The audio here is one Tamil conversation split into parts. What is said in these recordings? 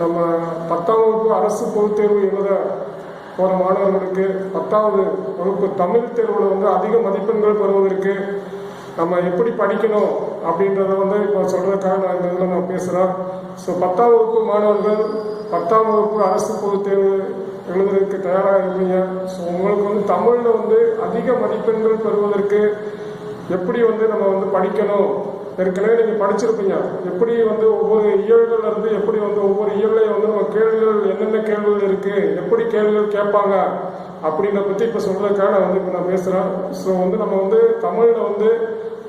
நம்ம 10ஆம் வகுப்பு அரசு பொதுத் தேர்வு எழுத போகிற மாணவர்களுக்கு 10வது வகுப்பு தமிழ் தேர்வில் வந்து அதிக மதிப்பெண்கள் பெறுவதற்கு நம்ம எப்படி படிக்கணும் அப்படின்றத வந்து இப்போ சொல்கிறதுக்காக நான் இந்த இதில் நான் பேசுகிறேன். ஸோ 10ஆம் வகுப்பு மாணவர்கள் 10ஆம் வகுப்பு அரசு பொதுத் தேர்வு எழுதுறதுக்கு தயாராக இருப்பீங்க. ஸோ உங்களுக்கு வந்து தமிழில் வந்து அதிக மதிப்பெண்கள் பெறுவதற்கு எப்படி வந்து நம்ம வந்து படிக்கணும், ஏற்கனவே நீங்கள் படிச்சிருப்பீங்க. எப்படி வந்து ஒவ்வொரு இயல்கள் இருந்து எப்படி வந்து ஒவ்வொரு இயல்லையும் வந்து நம்ம கேள்விகள் என்னென்ன கேள்விகள் இருக்குது, எப்படி கேள்விகள் கேட்பாங்க அப்படின்றத பற்றி இப்போ சொல்கிறதுக்காக நான் வந்து இப்போ நான் பேசுகிறேன். ஸோ வந்து நம்ம வந்து தமிழில் வந்து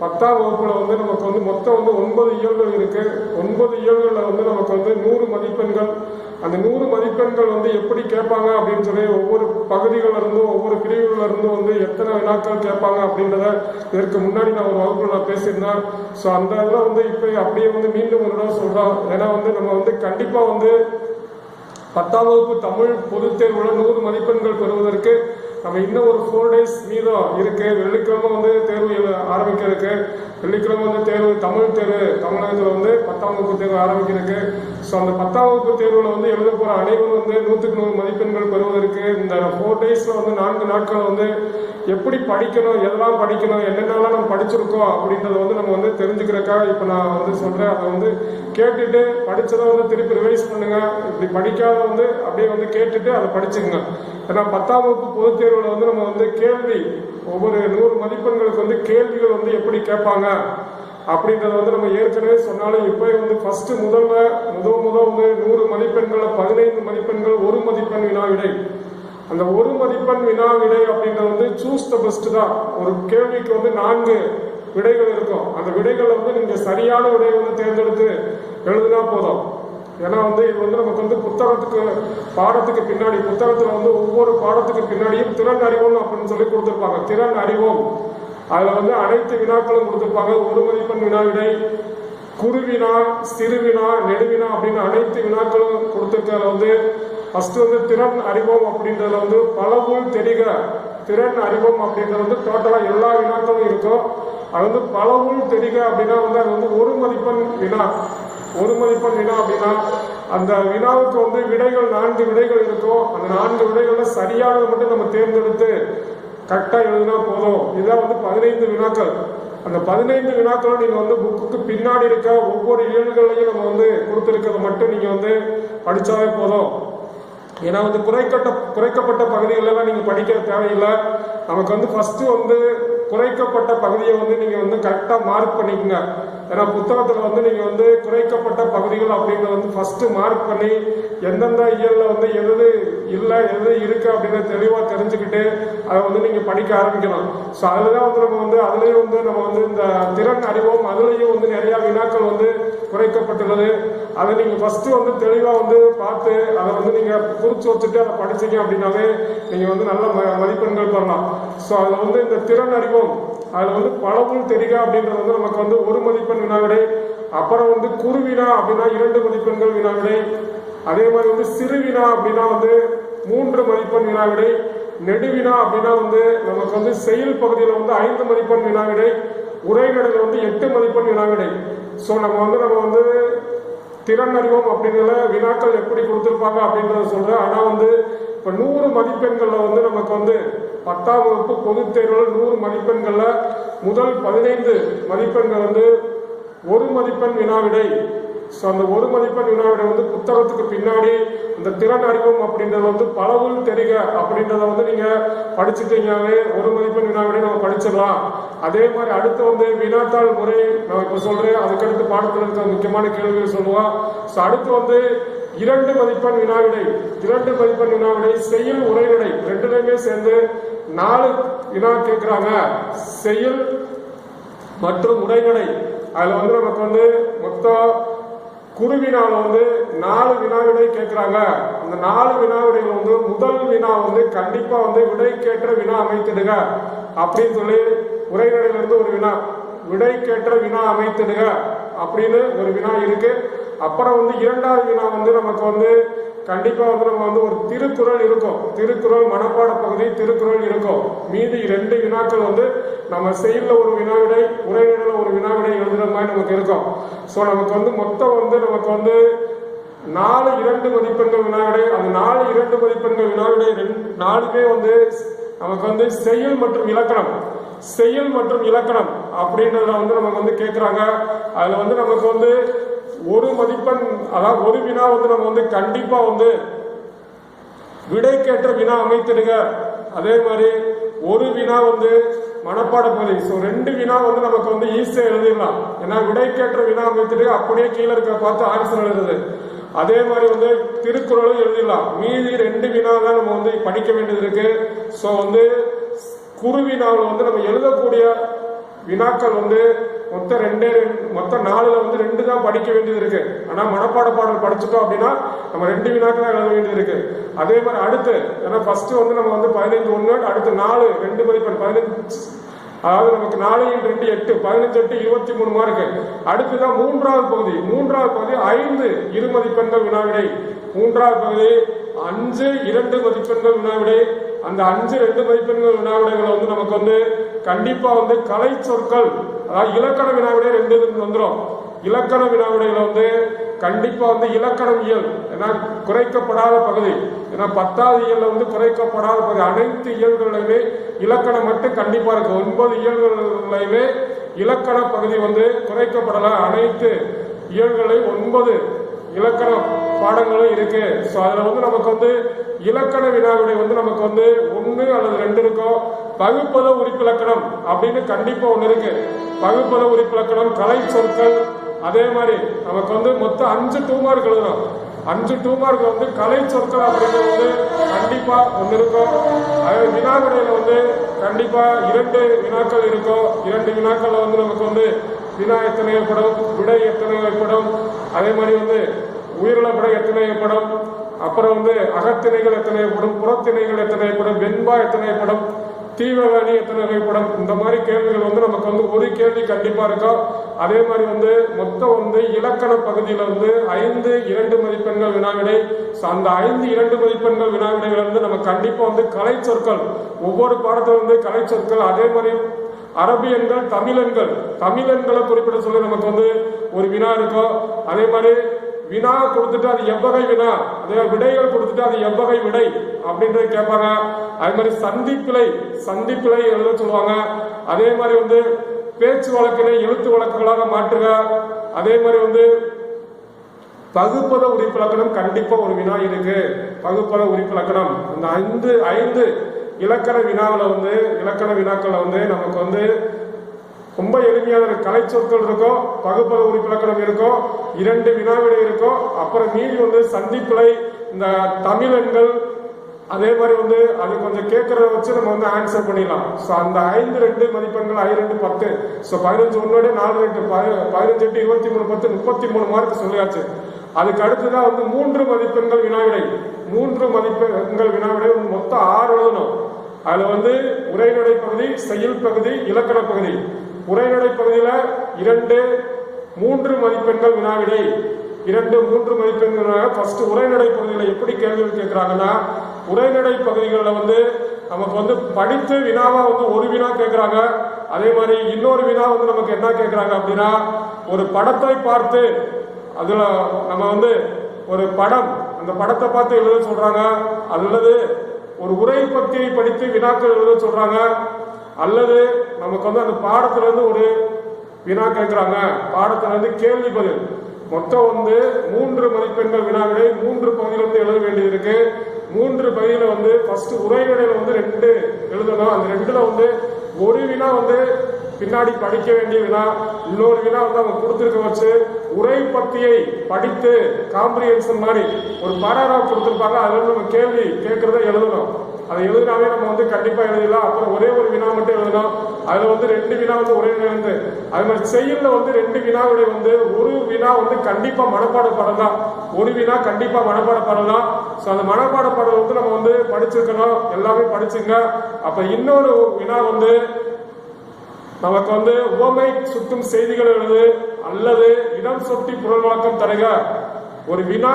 10ஆம் வகுப்பில் வந்து நமக்கு வந்து மொத்தம் வந்து 9 இயல்கள் இருக்குது. 9 இயல்களில் வந்து நமக்கு வந்து 100 மதிப்பெண்கள். அந்த 100 மதிப்பெண்கள் வந்து எப்படி கேட்பாங்க அப்படின்னு சொல்லி ஒவ்வொரு பகுதிகளில் இருந்தும் ஒவ்வொரு பிரிவுகளில் இருந்தும் வந்து எத்தனை வினாக்கள் கேட்பாங்க அப்படின்றத இதற்கு முன்னாடி நான் ஒரு வகுப்பில் நான் பேசியிருந்தேன். ஸோ அந்த இதில் வந்து இப்போ அப்படியே வந்து மீண்டும் ஒரு இடம் சொல்கிறோம். ஏன்னா வந்து நம்ம வந்து கண்டிப்பாக வந்து 10ஆம் வகுப்பு தமிழ் பொதுத் தேர்வில் 100 மதிப்பெண்கள் பெறுவதற்கு நம்ம இன்னும் ஒரு 4 days மீதம் இருக்கு. வெள்ளிக்கிழமை வந்து தேர்வு ஆரம்பிக்கிறதுக்கு, வெள்ளிக்கிழமை வந்து தேர்வு தமிழ் தேர்வு தமிழகத்தில் வந்து 10ஆம் வகுப்பு தேர்வு ஆரம்பிக்கிறதுக்கு. ஸோ அந்த 10ஆம் வகுப்பு தேர்வில் வந்து எழுத போகிற அனைவரும் வந்து 100க்கு 100 மதிப்பெண்கள் பெறுவதற்கு இந்த 4 daysல வந்து 4 நாட்கள் வந்து எப்படி படிக்கணும், எதெல்லாம் படிக்கணும், என்னென்னலாம் நம்ம படிச்சிருக்கோம் அப்படின்றத வந்து நம்ம வந்து தெரிஞ்சுக்கிறதுக்காக இப்போ நான் வந்து சொல்கிறேன். அதை வந்து கேட்டுட்டு படித்ததை வந்து திருப்பி ரிவைஸ் பண்ணுங்க. இப்படி படிக்காத வந்து அப்படியே வந்து கேட்டுட்டு அதை படிச்சுங்க. ஏன்னா 10ஆம் வகுப்பு பொதுத் தேர்வில் வந்து நம்ம வந்து கேள்வி ஒவ்வொரு 100 மதிப்பெண்களுக்கு வந்து கேள்விகள் வந்து எப்படி கேட்பாங்க அப்படின்றத வந்து நம்ம ஏற்கனவே சொன்னாலும் இப்போ வந்து ஃபர்ஸ்ட் முதல் வந்து 100 மதிப்பெண்களை 15 மதிப்பெண்கள் 1 மதிப்பெண் வினா விடை. அந்த 1 மதிப்பெண் வினா விடை அப்படின்றது வந்து சூஸ் த பெஸ்ட் தான். ஒரு கேள்விக்கு வந்து 4 விடைகள் இருக்கும். அந்த விடைகளை வந்து நீங்க சரியான விடையை வந்து தேர்ந்தெடுத்து எழுதுனா போதும். ஏன்னா வந்து இது வந்து நமக்கு வந்து பாடத்துக்கு பின்னாடி புத்தகத்துல வந்து ஒவ்வொரு பாடத்துக்கு பின்னாடியும் திறன் அறிவோம் அப்படின்னு சொல்லி கொடுத்துருப்பாங்க. திறன் அறிவோம் அதுல வந்து அனைத்து வினாக்களும் கொடுத்துருப்பாங்க. 1 மதிப்பெண் வினா விடை, குறுவினா, சிறுவினா, நெடுவினா அப்படின்னு அனைத்து வினாக்களும் கொடுத்துருக்கல வந்து ஃபர்ஸ்ட் வந்து திறன் அறிவோம் அப்படின்றதுல வந்து பலவுள் தெரிக. திறன் அறிவோம் அப்படின்றது வந்து டோட்டலா எல்லா வினாக்களும் இருக்கும். அது வந்து பலவுள் தெரிக அப்படின்னா வந்து அது வந்து 1 மதிப்பெண் வினா. 1 மதிப்பெண் வினா அப்படின்னா அந்த வினாவுக்கு வந்து விடைகள் 4 விடைகள் இருக்கும். அந்த 4 விடைகள்ல சரியானதை மட்டும் நம்ம தேர்ந்தெடுத்து கரெக்டா எழுதினா போதும். இதுதான் வந்து 15 வினாக்கள். அந்த 15 வினாக்களும் நீங்க வந்து புக்குக்கு பின்னாடி இருக்க ஒவ்வொரு இயல்களையும் நம்ம வந்து கொடுத்துருக்கிறத மட்டும் நீங்க வந்து படிச்சாலே போதும். ஏன்னா வந்து குறைக்கப்பட்ட பகுதிகளெல்லாம் நீங்க படிக்க தேவையில்லை. நமக்கு வந்து ஃபர்ஸ்ட் வந்து குறைக்கப்பட்ட பகுதியை வந்து நீங்க வந்து கரெக்டா மார்க் பண்ணிக்கோங்க. ஏன்னா புத்தகத்துல வந்து நீங்க வந்து குறைக்கப்பட்ட பகுதிகள் அப்படின்றத வந்து ஃபர்ஸ்ட் மார்க் பண்ணி எந்தெந்த இயல்ல வந்து எது இல்லை எது இருக்கு அப்படின்னு தெளிவா தெரிஞ்சுக்கிட்டு அதை வந்து நீங்க படிக்க ஆரம்பிக்கலாம். ஸோ அதுலதான் வந்து நம்ம வந்து அதுலயும் வந்து நம்ம வந்து இந்த திறன் அறிவோம் அதுலயும் வந்து நிறைய வினாக்கள் வந்து குறைக்கப்பட்டுள்ளது. அதை நீங்க ஃபர்ஸ்ட் வந்து தெளிவா வந்து பார்த்து அதை வந்து நீங்க குறிச்சு வச்சுட்டு அதை படிச்சீங்க அப்படின்னாவே நீங்க வந்து நல்ல மதிப்பெண்கள் பெறலாம். ஸோ அதுல வந்து இந்த திறன் அறிவோம் அதுல வந்து பலவுள் தெரிக அப்படின்றது வந்து நமக்கு வந்து 1 மதிப்பெண் வினாவிடை. அப்புறம் வந்து குறுவினா அப்படின்னா 2 மதிப்பெண்கள் வினாவிடை. அதே மாதிரி வந்து சிறுவினா அப்படின்னா வந்து 3 மதிப்பெண் வினாவிடை. நெடுவினா அப்படின்னா வந்து நமக்கு வந்து செயல் பகுதியில் வந்து 5 மதிப்பெண் வினாவிடை. உரைநடையில வந்து 8 மதிப்பெண் வினாவிடை. ஸோ நம்ம வந்து திறன் அறிவோம் அப்படிங்கிற வினாக்கள் எப்படி கொடுத்துருப்பாங்க அப்படின்றத சொல்றேன். ஆனா வந்து இப்ப 100 மதிப்பெண்கள்ல வந்து நமக்கு வந்து 10ஆம் வகுப்பு பொதுத் தேர்வில் 100 மதிப்பெண்கள்ல முதல் 15 மதிப்பெண்கள் வந்து 1 மதிப்பெண் வினாவிடை. ஸோ அந்த 1 மதிப்பெண் வினாவிடை வந்து புத்தகத்துக்கு பின்னாடி இந்த திறன் அறிவோம் அப்படின்றத வந்து பலவுள் தெரிக அப்படின்றத வந்து நீங்க படிச்சுட்டீங்கன்னாவே 1 மதிப்பெண் வினாவிடை நம்ம படிச்சிடலாம். அதே மாதிரி அடுத்து வந்து வினாத்தாள் முறை நான் இப்ப சொல்றேன். அதுக்கடுத்து பாடத்தில் இருக்க முக்கியமான கேள்விகள் சொல்லுவோம். ஸோ அடுத்து வந்து 2 மதிப்பெண் வினாவிடை. 2 மதிப்பெண் வினாவிடை செயல் உரைநடை ரெண்டுலையுமே சேர்ந்து 4 வினா கேட்கிறாங்க. செயல் மற்றும் உரைநடை அதுல வந்து நமக்கு வந்து மொத்தம் குறுவினால வந்து 4 வினாவிடை கேட்கிறாங்க. அந்த 4 வினாவிடைகள் வந்து முதல் வினா வந்து கண்டிப்பா வந்து விடைக்கேற்ற வினா அமைத்திடுக அப்படின்னு சொல்லி உரைநடையில இருந்து ஒரு வினா, விடைக்கேற்ற வினா அமைத்திடுக அப்படின்னு ஒரு வினா இருக்கு. அப்புறம் வந்து 2வது வினா வந்து நமக்கு வந்து கண்டிப்பா வந்து நம்ம வந்து ஒரு திருக்குறள் இருக்கும். திருக்குறள் மனப்பாட பகுதி திருக்குறள் இருக்கும். மீதி 2 வினாக்கள் வந்து நம்ம செயல்ல ஒரு வினாவிடை உரைநடையில ஒரு வினாவிடை எழுதுற மாதிரி நமக்கு இருக்கும். ஸோ நமக்கு வந்து மொத்தம் வந்து நமக்கு வந்து 4 2 மதிப்பெண்கள் வினாவிடை. அந்த 4 2 மதிப்பெண்கள் வினாவிடை 4மே வந்து நமக்கு வந்து செயல் மற்றும் இலக்கணம், செயல் மற்றும் இலக்கணம் அப்படின்றத வந்து நமக்கு வந்து கேட்கிறாங்க. அதுல வந்து நமக்கு வந்து ஒரு மதிப்பெண், அதாவது ஒரு வினா வந்து நம்ம வந்து கண்டிப்பா வந்து விடைக்கேற்ற வினா அமைத்திடுங்க. அதே மாதிரி ஒரு வினா வந்து மனப்பாட பகுதி. ஸோ 2 வினா வந்து நமக்கு வந்து ஈஸியா எழுதிடலாம். ஏன்னா விடைக்கேற்ற வினா அமைத்துட்டு அப்படியே கீழே இருக்க பார்த்து ஆன்சர் எழுதுது. அதே மாதிரி வந்து திருக்குறளும் எழுதிடலாம். மீதி 2 வினா தான் நம்ம வந்து படிக்க வேண்டியது இருக்கு. ஸோ வந்து குறு வினாவில் வந்து நம்ம எழுதக்கூடிய வினாக்கள் வந்து மொத்தம் 4ல வந்து 2 தான் படிக்க வேண்டியது இருக்கு. ஆனா மனப்பாட பாடல் படிச்சுட்டோம் அப்படின்னா நம்ம 2 வினாக்கள் தான் எழுத வேண்டியது இருக்கு. அதே மாதிரி அடுத்து, ஏன்னா ஃபர்ஸ்ட் வந்து நம்ம வந்து 15 1, அடுத்து 4 2 மதிப்பெண் 15, அதாவது நமக்கு 4 × 2 8, 15 8 23 மார்க்கு. அடுத்துதான் 3வது பகுதி. 3வது பகுதி 5 2 மதிப்பெண்கள் வினாவிடை. 3வது பகுதி 5 2 மதிப்பெண்கள் வினாவிடை. அந்த 5 2 மதிப்பெண்கள் வினாவிடைகளை வந்து நமக்கு வந்து கண்டிப்பா வந்து கலை சொற்கள், அதாவது இலக்கண வினாவிடை 2 வந்துடும். இலக்கண வினாவிடைகளை வந்து கண்டிப்பா வந்து இலக்கணம் இயல், ஏன்னா குறைக்கப்படாத பகுதி. ஏன்னா 10வது இயல்ல வந்து குறைக்கப்படாத பகுதி. அனைத்து இயல்களிலுமே இலக்கணம் மட்டும் கண்டிப்பா இருக்கு. 9 இயல்களிலுமே இலக்கண பகுதி வந்து குறைக்கப்படல. அனைத்து இயல்களையும் 9 இலக்கண பாடங்களும் இருக்கு. ஸோ அதுல வந்து நமக்கு வந்து இலக்கண வினாவிடை வந்து நமக்கு வந்து 1 அல்லது 2 இருக்கும். பகுப்பத உறுப்பிலக்கணம் அப்படின்னு கண்டிப்பா 1 இருக்கு. பகுப்பத உறுப்பிலக்கணம், கலை சொற்கள். அதே மாதிரி நமக்கு வந்து மொத்தம் 5 2 மார்க் எழுதணும். 5 2 மார்க் வந்து கலை சொற்கள் அப்படிங்கிறது வந்து கண்டிப்பா 1 இருக்கும். அதே வினாவிடையில வந்து கண்டிப்பா 2 வினாக்கள் இருக்கும். 2 வினாக்கள்ல வந்து நமக்கு வந்து வினா எத்தனை ஏற்படும், விடை எத்தனை ஏற்படும், அதே மாதிரி வந்து உயிரிழ விடை எத்தனை ஏற்படும், அப்புறம் வந்து அகத்திணைகள் எத்தனை ஏற்படும், புறத்திணைகள் எத்தனை ஏற்படும், வெண்பா எத்தனை ஏற்படும், தீவகாணி எத்தனை வகைப்படும். இந்த மாதிரி கேள்விகள் வந்து நமக்கு வந்து ஒரு கேள்வி கண்டிப்பா இருக்கும். அதே மாதிரி வந்து மொத்தம் வந்து இலக்கண பகுதியில வந்து 5 2 மதிப்பெண்கள் வினாவிடை. அந்த 5 2 மதிப்பெண்கள் வினாவிடைகள் வந்து நம்ம கண்டிப்பா வந்து கலை சொற்கள், ஒவ்வொரு பாடத்துல வந்து கலை சொற்கள். அதே மாதிரி அரபியன்கள், தமிழன்களை குறிப்பிட சொல்லி நமக்கு வந்து ஒரு வினா இருக்கும். அதே மாதிரி வினா கொடுத்துட்டு அது எவ்வகை வினா, அதே விடைகள் கொடுத்துட்டு அது எவ்வகை விடை அப்படின்றது கேட்பாங்க. அதே மாதிரி சந்திப்பிழை எழுத சொல்லுவாங்க. அதே மாதிரி வந்து பேச்சு வழக்கினை எழுத்து வழக்குகளாக மாற்றுக. அதே மாதிரி வந்து பகுப்பத உறுப்பிலக்கணம் கண்டிப்பா ஒரு வினா இருக்கு. பகுப்பத உறுப்பிலக்கணம் இந்த 5 இலக்கண வினாவில் வந்து இலக்கண வினாக்கள் வந்து நமக்கு வந்து ரொம்ப எளிமையான கலை சொற்கள் இருக்கும், பகுப்பத உறுப்பிலக்கணம் இருக்கும், 2 வினாவிடை இருக்கும். அப்புறம் மீறி வந்து சந்திப்பிழை, இந்த தமிழன்கள். அதே மாதிரி வந்து அது கொஞ்சம் கேட்கறத வச்சு நம்ம வந்து ஆன்சர் பண்ணிடலாம். ஸோ அந்த 5 2 மதிப்பெண்கள் 5 2 10. ஸோ 15 1 4 2 15 8 23 10 33 மார்க் சொல்லியாச்சு. அதுக்கு அடுத்துதான் வந்து 3 மதிப்பெண்கள் வினாவிடை. 3 மதிப்பெண்கள் வினாவிடை மொத்தம் 6 எழுதணும். அதுல வந்து உரைநடை பகுதி, செயல் பகுதி, இலக்கண பகுதி. உரைநடை பகுதியில 2 3 மதிப்பெண்கள் வினாவிடை. 2 3 மதிப்பெண்கள். ஃபர்ஸ்ட் உரைநடை பகுதியில் எப்படி கேள்விகள் கேட்கிறாங்கன்னா, உரைநடை பகுதிகளில் வந்து நமக்கு வந்து படித்து வினாவா வந்து ஒரு வினா கேட்கிறாங்க. அதே மாதிரி இன்னொரு வினா வந்து நமக்கு என்ன கேட்கிறாங்க அப்படின்னா, ஒரு படத்தை பார்த்து அதுல நம்ம வந்து ஒரு படம், அந்த படத்தை பார்த்து எழுத சொல்றாங்க. அல்லது ஒரு உரை பத்தியை படித்து வினாக்கள் எழுத சொல்றாங்க. அல்லது நமக்கு வந்து அந்த பாடத்துல இருந்து ஒரு வினா கேட்கிறாங்க. பாடத்துல இருந்து கேள்வி பதில். மொத்தம் வந்து 3 மதிப்பெண்கள் வினாவிடை 3 பகுதியிலிருந்து எழுத வேண்டியது இருக்கு. 3 பகுதியில வந்து ஃபர்ஸ்ட் உரைநடையில வந்து 2 எழுதணும். அந்த 2ல வந்து ஒரு வினா வந்து பின்னாடி படிக்க வேண்டிய வினா, இன்னொரு வினா வந்து அவங்க கொடுத்துருக்க வச்சு உரை பத்தியை படித்து காம்ப்ரிஹென்ஷன் மாதிரி ஒரு பாராகிராஃப் கொடுத்துருப்பாங்க. அதுல நம்ம கேள்வி கேட்கறத எழுதணும். அதை எழுதினாவே நம்ம வந்து கண்டிப்பா எழுதலாம். அப்புறம் ஒரே ஒரு வினா மட்டும் எழுதணும். அதுல வந்து 2 வினா வந்து ஒரே இருந்து. அது மாதிரி செயல்ல வந்து 2 வினாவிட வந்து ஒரு வினா வந்து கண்டிப்பா மனப்பாட பாடம் தான். ஒரு வினா கண்டிப்பா மனப்பாட பாடம் தான். ஸோ அந்த மனப்பாட பாடம் வந்து நம்ம வந்து படிச்சிருக்கணும். எல்லாமே படிச்சுங்க. அப்ப இன்னொரு வினா வந்து நமக்கு வந்து உவமை சுட்டும் செய்திகள் எழுது அல்லது இடம் சொட்டி பொருள் வழக்கம் தருக. ஒரு வினா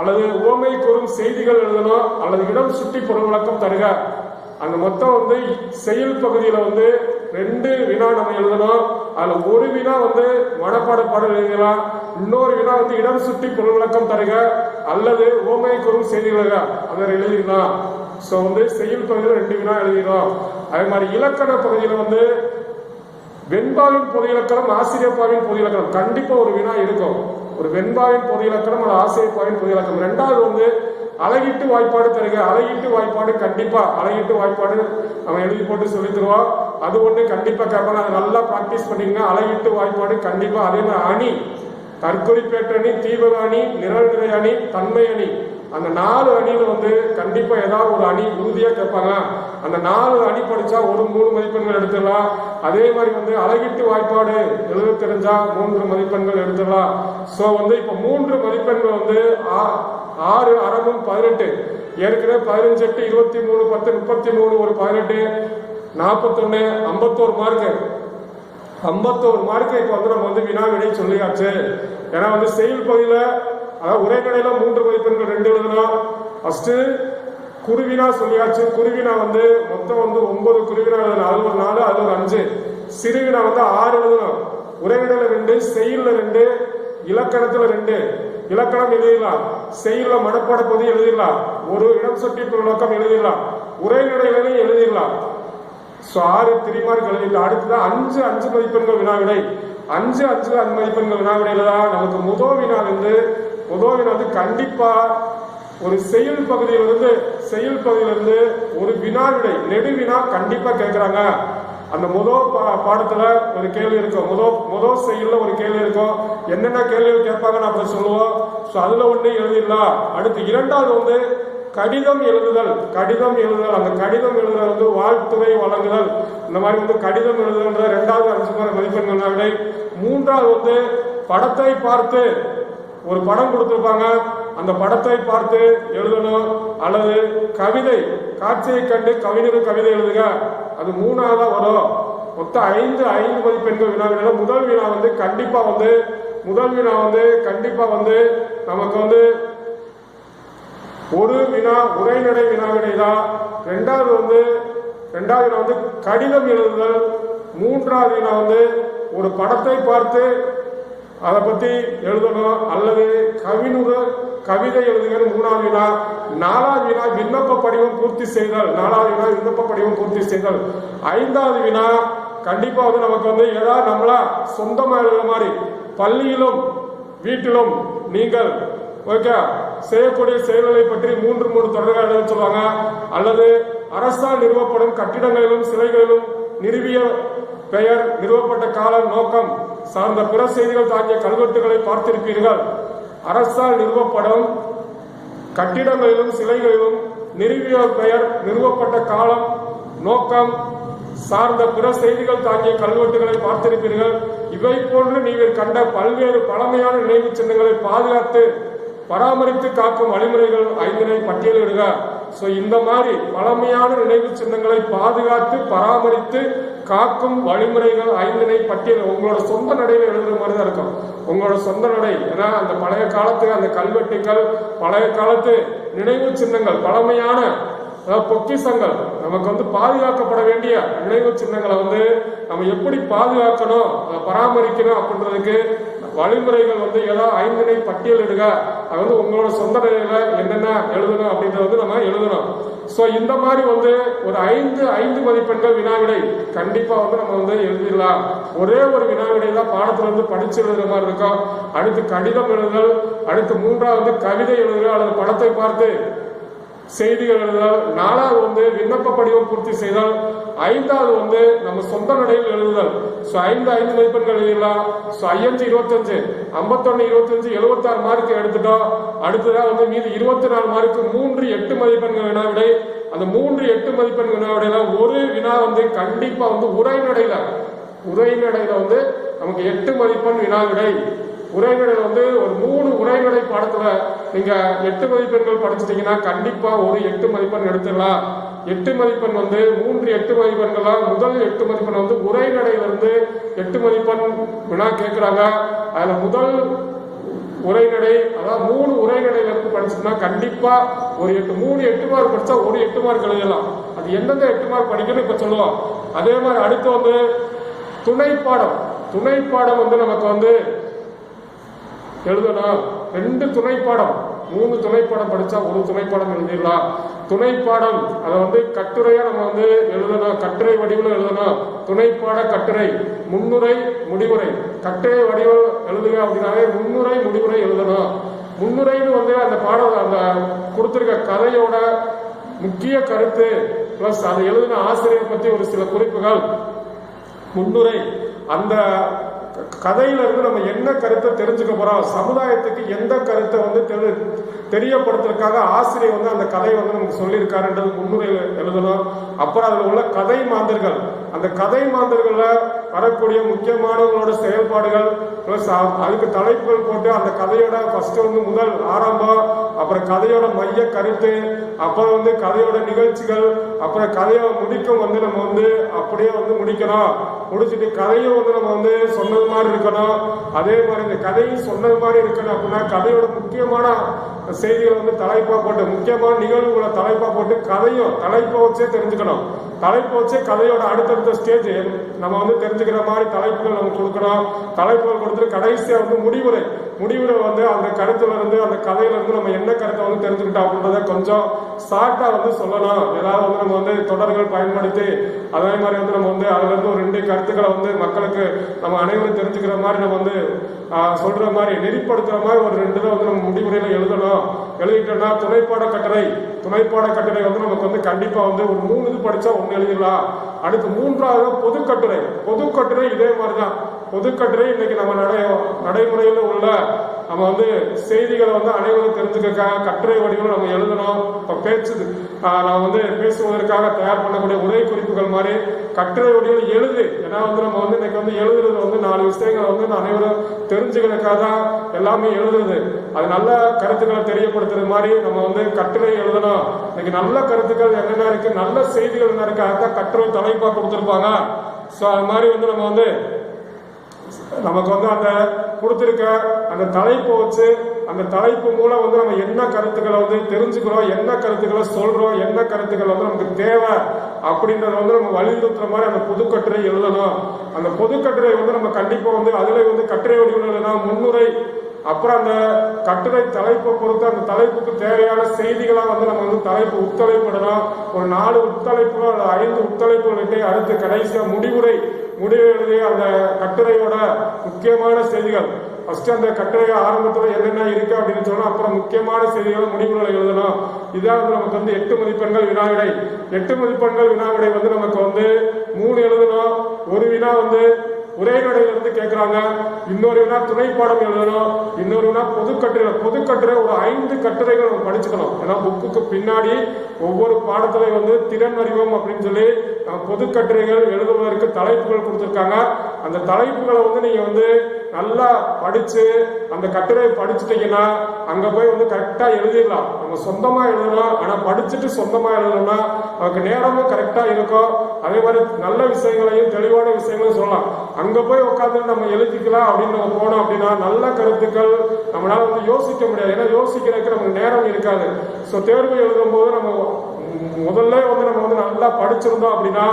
அல்லது உவமை கூறும் செய்திகள் எழுதணும் அல்லது இடம் சுட்டி பொருள் விளக்கம் தருக. அந்த மொத்தம் வந்து செயல் பகுதியில வந்து 2 வினா நம்ம எழுதணும். அதுல ஒரு வினா வந்து மனப்பாட பாடல் எழுதலாம், இன்னொரு வினா வந்து இடம் சுட்டி பொருள் விளக்கம் தருக அல்லது ஓமை குறும் செய்திகளுக அதை எழுதிடலாம். ஸோ வந்து செயல் பகுதியில் 2 வினா எழுதிடும். அதே மாதிரி இலக்கண பகுதியில வந்து வெண்பாவின் பொது இலக்கணம், ஆசிரியப்பாவின் பொது இலக்கணம் கண்டிப்பா ஒரு வினா இருக்கும். ஒரு வெண்பாவின் பொது இலக்கணம் அல்லது ஆசிரியப்பாவின் பொது இலக்கணம். 2வது வந்து அழகிட்டு வாய்ப்பாடு தருக. அழகிட்டு வாய்ப்பாடு கண்டிப்பா அழகிட்டு வாய்ப்பாடு அவன் எழுதி போட்டு சொல்லி தருவான். அது ஒண்ணு கண்டிப்பா கேட்பாங்க. அதை நல்லா பிராக்டிஸ் பண்ணிக்கங்க. அழகிட்டு வாய்ப்பாடு கண்டிப்பா. அதே மாதிரி அணி, தற்கொறிப்பேற்றணி, தீபக அணி, நிரல் நிறை அணி, தன்மை அணி, அந்த 4 அணியில வந்து கண்டிப்பா ஏதாவது ஒரு அணி உறுதியா கேட்பாங்க. அந்த 4 அணி படிச்சா ஒரு 3 மதிப்பெண்கள் எடுத்துடலாம். அதே மாதிரி வந்து அழகிட்டு வாய்ப்பாடு எழுத தெரிஞ்சா 3 மதிப்பெண்கள் எடுத்துடலாம். ஸோ வந்து இப்ப 3 மதிப்பெண்கள் வந்து 6 அறமும் 18, ஏற்கனவே 15 8 23 10 33 ஒரு 18 41 51 மார்க்கு. 51 மார்க்கு இப்ப வந்து நம்ம வந்து வினா விடை சொல்லியாச்சு. ஏன்னா வந்து செயல் பகுதியில அதாவது உரைநடையில 3 மதிப்பெண்கள் 2 எழுதணும். ஃபர்ஸ்ட் குருவினா சொல்லியாச்சு. குருவினா வந்து மொத்தம் வந்து 9 குருவினா எழுதணும். அது ஒரு 4, அது ஒரு 5. சிறுவினா வந்து 6 எழுதணும். உரைநடையில 2, செயல்ல 2, இலக்கணத்துல 2. இலக்கணம் எழுதிடலாம், செயல்ல மனப்பாட பகுதி எழுதிடலாம், ஒரு இடம் சுட்டி விளக்கம் எழுதிடலாம், உரைநடையிலையும் எழுதிடலாம். ஸோ 6 3 மார்க் எழுதிட்டு அடுத்ததான் 5 மதிப்பெண்கள் வினாவிடை. 5 மதிப்பெண்கள் வினாவிடையில தான் நமக்கு முதல் வினா வந்து கண்டிப்பா ஒரு செயல் பகுதியிலிருந்து ஒரு வினாவிடை நெடுவினா கண்டிப்பா கேட்கிறாங்க. அந்த முதல் பாடத்துல ஒரு கேள்வி இருக்கும், முதல் செயல்ல ஒரு கேள்வி இருக்கும். என்னென்ன கேள்விகள் கேட்பாங்கன்னு அப்படி சொல்லுவோம். ஸோ அதுல ஒண்ணு எழுதிடலாம். அடுத்து 2வது வந்து கடிதம் எழுதுதல். அந்த கடிதம் எழுதுதல் வந்து வாழ்த்துறை வழங்குதல். இந்த மாதிரி வந்து கடிதம் எழுதுதல் 2வது 5 மதிப்பெண்கள் வினாவிடை. 3வது வந்து படத்தை பார்த்து, ஒரு படம் கொடுத்திருப்பாங்க, அந்த படத்தை பார்த்து எழுதணும். அல்லது கவிதை, காட்சியை கண்டு கவிஞர் கவிதை எழுதுக, அது 3வதா வரும். மொத்தம் 5 மதிப்பெண்கள் வினாவிட. முதல் வினா வந்து கண்டிப்பா வந்து நமக்கு வந்து ஒரு வினா உரைநடை வினாவிடை தான். 2வது வினா வந்து கடிதம் எழுதுதல். 3வது வினா வந்து ஒரு படத்தை பார்த்து அதை பத்தி எழுதணும் அல்லது கவிதை எழுதுகிற 3வது வினா. 4வது வினா விண்ணப்ப படிவம் பூர்த்தி செய்தல். 5வது வினா கண்டிப்பா வந்து நமக்கு வந்து ஏதாவது நம்மளா சொந்தமா எழுதுற மாதிரி பள்ளியிலும் வீட்டிலும் நீங்கள் செய்யக்கூடிய செயல்களை பற்றி 3 தொடர்கள் எழுத சொல்லுவாங்க. அல்லது அரசால் நிறுவப்படும் கட்டிடங்களிலும் சிலைகளிலும் நிறுவிய பெயர், நிறுவப்பட்ட காலம், நோக்கம் சார்ந்த பிற செய்திகள் தாங்கிய கல்வெட்டுகளை பார்த்திருப்பீர்கள். அரசால் நிறுவப்படும் கட்டிடங்களிலும் சிலைகளிலும் நிறுவிய பெயர், நிறுவப்பட்ட காலம், நோக்கம் சார்ந்த பிற செய்திகள் தாங்கிய கல்வெட்டுகளை பார்த்திருப்பீர்கள். இவை போன்று நீங்கள் கண்ட பல்வேறு பழமையான நினைவு சின்னங்களை பாதுகாத்து பராமரித்து காக்கும் வழிமுறைகள் 5 பட்டியலிடுக. சோ இந்த மாதிரி பழமையான நினைவு சின்னங்களை பாதுகாத்து பராமரித்து காக்கும் வழிமுறைகள் 5 பட்டியல் உங்களோட சொந்த நடையில எழுதுற மாதிரி தான் இருக்கும். உங்களோட சொந்த நடை. ஏன்னா அந்த பழைய காலத்து அந்த கல்வெட்டுகள், பழைய காலத்து நினைவு சின்னங்கள், பழமையான பொக்கிஷங்கள், நமக்கு வந்து பாதுகாக்கப்பட வேண்டிய நினைவு சின்னங்களை வந்து நம்ம எப்படி பாதுகாக்கணும், பராமரிக்கணும் அப்படின்றதுக்கு வழிமுறைகள் வந்து ஏதாவது 5 பட்டியலிடுக. அது வந்து உங்களோட சொந்த நிலையில என்னென்ன எழுதணும் அப்படின்றத வந்து நம்ம எழுதணும். சோ இந்த மாதிரி வந்து ஒரு 5 மதிப்பெண்கள் வினாவிடை கண்டிப்பா வந்து நம்ம வந்து எழுதிடலாம். ஒரே ஒரு வினாவிடை தான் பாடத்துல இருந்து படிச்சு எழுதுற மாதிரி இருக்கும். அடுத்து கடிதம் எழுதுதல், அடுத்து 3வது கவிதை எழுதுதல் அல்லது படத்தை பார்த்து செய்திகள் எழுதுதல், 4வது வந்து விண்ணப்ப படிவம் பூர்த்தி செய்தல், 5வது வந்து நம்ம சொந்த நடையில் எழுதுதல். ஸோ 5 மதிப்பெண்கள் எழுதலாம். ஸோ 5 25, 51 25 76 மார்க் எடுத்துட்டோம். அடுத்ததான் வந்து மீது 24 மார்க்கு 3 8 மதிப்பெண்கள் வினாவிடை. அந்த 3 8 மதிப்பெண்கள் வினாவிடையில ஒரு வினா வந்து கண்டிப்பா வந்து உரைநடையில வந்து நமக்கு 8 மதிப்பெண் வினாவிடை. உரைநடையில வந்து ஒரு 3 உரைநடை பாடத்துல நீங்க 8 மதிப்பெண்கள் படிச்சிட்டீங்கன்னா கண்டிப்பா ஒரு 8 மதிப்பெண் எடுத்துடலாம். 8 மதிப்பெண் வந்து 3 8 மதிப்பெண்களா. முதல் 8 மதிப்பெண் வந்து உரைநடையில இருந்து 8 மதிப்பெண் வினா கேட்கிறாங்க. அதுல முதல் உரைநடை, அதாவது 3 உரைநடையில இருந்து படிச்சுன்னா கண்டிப்பா ஒரு 8 மார்க் படிச்சா ஒரு 8 மார்க் எழுதலாம். அது எந்தெந்த 8 மார்க் படிக்கணும் இப்ப சொல்லுவோம். அதே மாதிரி அடுத்து வந்து துணைப்பாடம் வந்து நமக்கு வந்து எழுதணும். 2 துணைப்பாடம், 3 துணைப்பாடம் படிச்சா ஒரு துணைப்பாடம் எழுதிடலாம். துணைப்பாடம் அதை வந்து கட்டுரையா நம்ம வந்து எழுதணும், கட்டுரை வடிவில் எழுதணும். துணைப்பாட கட்டுரை, முன்னுரை, முடிவுரை. கட்டுரை வடிவில் எழுதுக அப்படின்னாவே முன்னுரை, முடிவுரை எழுதணும். முன்னுரைன்னு வந்து அந்த பாடம் அந்த கொடுத்திருக்க கதையோட முக்கிய கருத்து பிளஸ் அதை எழுதின ஆசிரியர் பத்தி ஒரு சில குறிப்புகள். முன்னுரை, அந்த கதையில இருந்து நம்ம என்ன கருத்தை தெரிஞ்சுக்க போறோம், சமுதாயத்துக்கு எந்த கருத்தை வந்து தெரியப்படுத்துறதுக்காக ஆசிரியர் வந்து அந்த கதையை வந்து நமக்கு சொல்லியிருக்காருன்றது முன்னுரையில் எழுதணும். அப்புறம் அதில் உள்ள கதை மாந்தர்கள், அந்த கதை மாந்தர்கள்ல வரக்கூடிய முக்கியமானவங்களோட செயல்பாடுகள் பிளஸ் அதுக்கு தலைப்புகள் போட்டு அந்த கதையோட ஃபர்ஸ்ட் வந்து முதல் ஆரம்பம், அப்புறம் கதையோட மைய கருத்து, அப்புறம் வந்து கதையோட நிகழ்ச்சிகள், அப்புறம் கதையை முடிக்கும் வந்து நம்ம வந்து அப்படியே வந்து முடிக்கணும். முடிச்சுட்டு கதையும் வந்து நம்ம வந்து சொன்னது மாதிரி இருக்கணும். அதே மாதிரி இந்த கதையும் சொன்னது மாதிரி இருக்கணும். அப்படின்னா கதையோட முக்கியமான செய்திகளை வந்து தலைப்பா போட்டு, முக்கியமான நிகழ்வுகளை தலைப்பா போட்டு கதையும் தலைப்பை வச்சே தெரிஞ்சுக்கணும். தலைப்பு வச்சே கதையோட அடுத்தடுத்த ஸ்டேஜ் நம்ம வந்து தெரிஞ்சுக்கிற மாதிரி தலைப்புகள் நம்ம கொடுக்கணும். தலைப்புகள் கொடுத்துட்டு கடைசியா வந்து முடிவுரை வந்து அந்த கருத்துல இருந்து அந்த கதையில இருந்து நம்ம என்ன கருத்தை வந்து தெரிஞ்சுக்கிட்டோம் அப்படின்றத கொஞ்சம் ஷார்ட்டா வந்து சொல்லணும். ஏதாவது வந்து நம்ம வந்து தொடர்கள் பயன்படுத்தி அதே மாதிரி வந்து நம்ம வந்து அதுல இருந்து ஒரு 2 கருத்துக்களை வந்து மக்களுக்கு நம்ம அனைவரும் தெரிஞ்சுக்கிற மாதிரி நம்ம வந்து சொல்ற மாதிரி நெறிப்படுத்துற மாதிரி ஒரு 2 வந்து நம்ம முடிவுரையில எழுதணும். எழுதிட்டோம்னா துணைப்பாட கட்டுரை வந்து நமக்கு வந்து கண்டிப்பா வந்து ஒரு 3 இது படிச்சா 1 எழுதிடலாம். அடுத்து 3வது பொதுக்கட்டுரை இதே மாதிரிதான். பொதுக்கட்டுரை இன்னைக்கு நம்ம நடைமுறையில் உள்ள நம்ம வந்து செய்திகளை வந்து அனைவரும் தெரிஞ்சுக்க கட்டுரை வடிவில் நம்ம எழுதணும். இப்ப நான் வந்து பேசுவதற்காக தயார் பண்ணக்கூடிய உரை குறிப்புகள் மாதிரி கட்டுரை வடிவில் எழுது. ஏன்னா வந்து நம்ம வந்து இன்னைக்கு வந்து எழுதுறது வந்து 4 விஷயங்களை வந்து அனைவரும் தெரிஞ்சுக்கிறதுக்காக தான் எல்லாமே எழுதுறது. அது நல்ல கருத்துக்களை தெரியப்படுத்துறது மாதிரி நம்ம வந்து கட்டுரை எழுதணும். இன்னைக்கு நல்ல கருத்துக்கள் என்னென்ன இருக்கு, நல்ல செய்திகள் என்ன இருக்கு, அதுதான் கட்டுரை தலைப்பா கொடுத்துருப்பாங்க. ஸோ அது மாதிரி வந்து நம்ம வந்து நமக்கு வந்து அந்த கொடுத்திருக்க அந்த தலைப்பை வச்சு அந்த தலைப்பு மூலம் வந்து நம்ம என்ன கருத்துக்களை வந்து தெரிஞ்சுக்கிறோம், என்ன கருத்துக்களை சொல்றோம், என்ன கருத்துக்கள் வந்து நமக்கு தேவை அப்படின்றத வந்து நம்ம வலியுறுத்துற மாதிரி அந்த பொதுக்கட்டுரை எழுதணும். அந்த பொதுக்கட்டுரை வந்து நம்ம கண்டிப்பா வந்து அதுல வந்து கட்டுரை வடிவில் எழுதணும். முன்னுரை, அப்புறம் அந்த கட்டுரை தலைப்பை பொறுத்து அந்த தலைப்புக்கு தேவையான செய்திகளா வந்து நம்ம வந்து தலைப்பு உட்தலைப்பிடணும். ஒரு 4 உட்தலைப்புகள் அல்லது 5 உட்தலைப்புகள் விட்டு அடுத்து கடைசியா முடிவு எழுதி அந்த கட்டுரையோட முக்கியமான செய்திகள் ஃபர்ஸ்ட் அந்த கட்டுரை ஆரம்பத்துல என்னென்ன இருக்கு அப்படின்னு சொன்னா அப்புறம் முக்கியமான செய்திகளை முடிவுகளை எழுதணும். இதான் வந்து நமக்கு வந்து 8 மதிப்பெண்கள் வினாவிடை. 8 மதிப்பெண்கள் வினாவிடை வந்து நமக்கு வந்து 3 எழுதணும். ஒரு வினா வந்து உரைநடையில இருந்து கேட்கிறாங்க, இன்னொரு வினா துணைப்பாடம் எழுதணும், இன்னொரு வினா பொதுக்கட்டுரை ஒரு 5 கட்டுரைகள் நம்ம படிச்சுக்கணும். ஏன்னா புக்குக்கு பின்னாடி ஒவ்வொரு பாடத்திலையும் வந்து திறன் அறிவோம் அப்படின்னு சொல்லி பொதுக்கட்டுரைகள் எழுதுவதற்கு தலைப்புகள் கொடுத்துருக்காங்க. அந்த தலைப்புகளை வந்து நீங்க வந்து நல்லா படிச்சு அந்த கட்டுரையை படிச்சுட்டீங்கன்னா அங்க போய் வந்து கரெக்டா எழுதிடலாம். நம்ம சொந்தமா எழுதணும், ஆனா படிச்சுட்டு சொந்தமா எழுதணும்னா நமக்கு நேரமும் கரெக்டா இருக்கும். அதே மாதிரி நல்ல விஷயங்களையும் தெளிவான விஷயங்களையும் சொல்லலாம். அங்க போய் உட்காந்து நம்ம எழுதிக்கலாம் அப்படின்னு நம்ம போனோம் அப்படின்னா நல்ல கருத்துக்கள் நம்மளால வந்து யோசிக்க முடியாது. ஏன்னா யோசிக்கிறதுக்கு நமக்கு நேரம் இருக்காது. ஸோ தேர்வு எழுதும் போது நம்ம முதல்ல வந்து நம்ம வந்து நல்லா படிச்சிருந்தோம் அப்படின்னா